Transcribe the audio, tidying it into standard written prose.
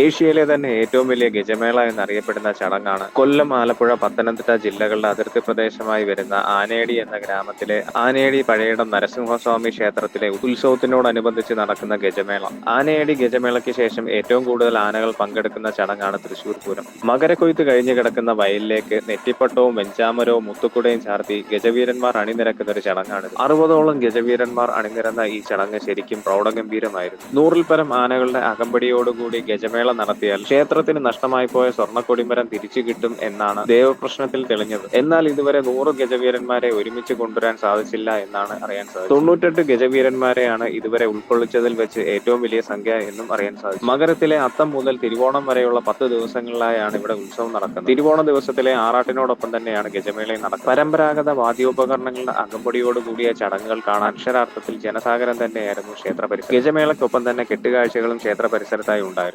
ഏഷ്യയിലെ തന്നെ ഏറ്റവും വലിയ ഗജമേള എന്നറിയപ്പെടുന്ന ചടങ്ങാണ് കൊല്ലം, ആലപ്പുഴ, പത്തനംതിട്ട ജില്ലകളുടെ അതിർത്തി പ്രദേശമായി വരുന്ന ആനേടി എന്ന ഗ്രാമത്തിലെ ആനേടി പഴയിടം നരസിംഹസ്വാമി ക്ഷേത്രത്തിലെ ഉത്സവത്തിനോടനുബന്ധിച്ച് നടക്കുന്ന ഗജമേള. ആനേടി ഗജമേളയ്ക്ക് ശേഷം ഏറ്റവും കൂടുതൽ ആനകൾ പങ്കെടുക്കുന്ന ചടങ്ങാണ് തൃശൂർ പൂരം. മകരക്കൊയ്ത്ത് കഴിഞ്ഞു കിടക്കുന്ന വയലിലേക്ക് നെറ്റിപ്പട്ടവും വെഞ്ചാമരവും മുത്തുക്കുടയും ചാർത്തി ഗജവീരന്മാർ അണിനിരക്കുന്ന ഒരു ചടങ്ങാണിത്. 60ഓളം ഗജവീരന്മാർ അണിനിരന്ന ഈ ചടങ്ങ് ശരിക്കും പ്രൗഢഗംഭീരമായിരുന്നു. 100-ൽ പരം ആനകളുടെ അകമ്പടിയോടുകൂടി ഗജമേള നടത്തിയാൽ ക്ഷേത്രത്തിന് നഷ്ടമായി പോയ സ്വർണ്ണക്കൊടിമരം തിരിച്ചു കിട്ടും എന്നാണ് ദേവപ്രശ്നത്തിൽ തെളിഞ്ഞത്. എന്നാൽ ഇതുവരെ 100 ഗജവീരന്മാരെ ഒരുമിച്ച് കൊണ്ടുവരാൻ സാധിച്ചില്ല എന്നാണ് അറിയാൻ സാധിച്ചത്. 98 ഗജവീരന്മാരെയാണ് ഇതുവരെ ഉൾക്കൊള്ളിച്ചതിൽ വെച്ച് ഏറ്റവും വലിയ സംഖ്യ എന്നും അറിയാൻ സാധിച്ചു. മകരത്തിലെ അത്തം മുതൽ തിരുവോണം വരെയുള്ള 10 ദിവസങ്ങളിലായാണ് ഇവിടെ ഉത്സവം നടക്കുന്നത്. തിരുവോണ ദിവസത്തിലെ ആറാട്ടിനോടൊപ്പം തന്നെയാണ് ഗജമേളയും നടക്കുന്നത്. പരമ്പരാഗത വാദ്യോപകരണങ്ങളുടെ അകമ്പടിയോടുകൂടിയ ചടങ്ങുകൾ കാണാൻ അക്ഷരാർത്ഥത്തിൽ ജനസാഗരം തന്നെയായിരുന്നു ക്ഷേത്ര പരിസരം. ഗജമേളയ്ക്കൊപ്പം തന്നെ കെട്ടുകാഴ്ചകളും ക്ഷേത്ര പരിസരത്തായി ഉണ്ടായിരുന്നു.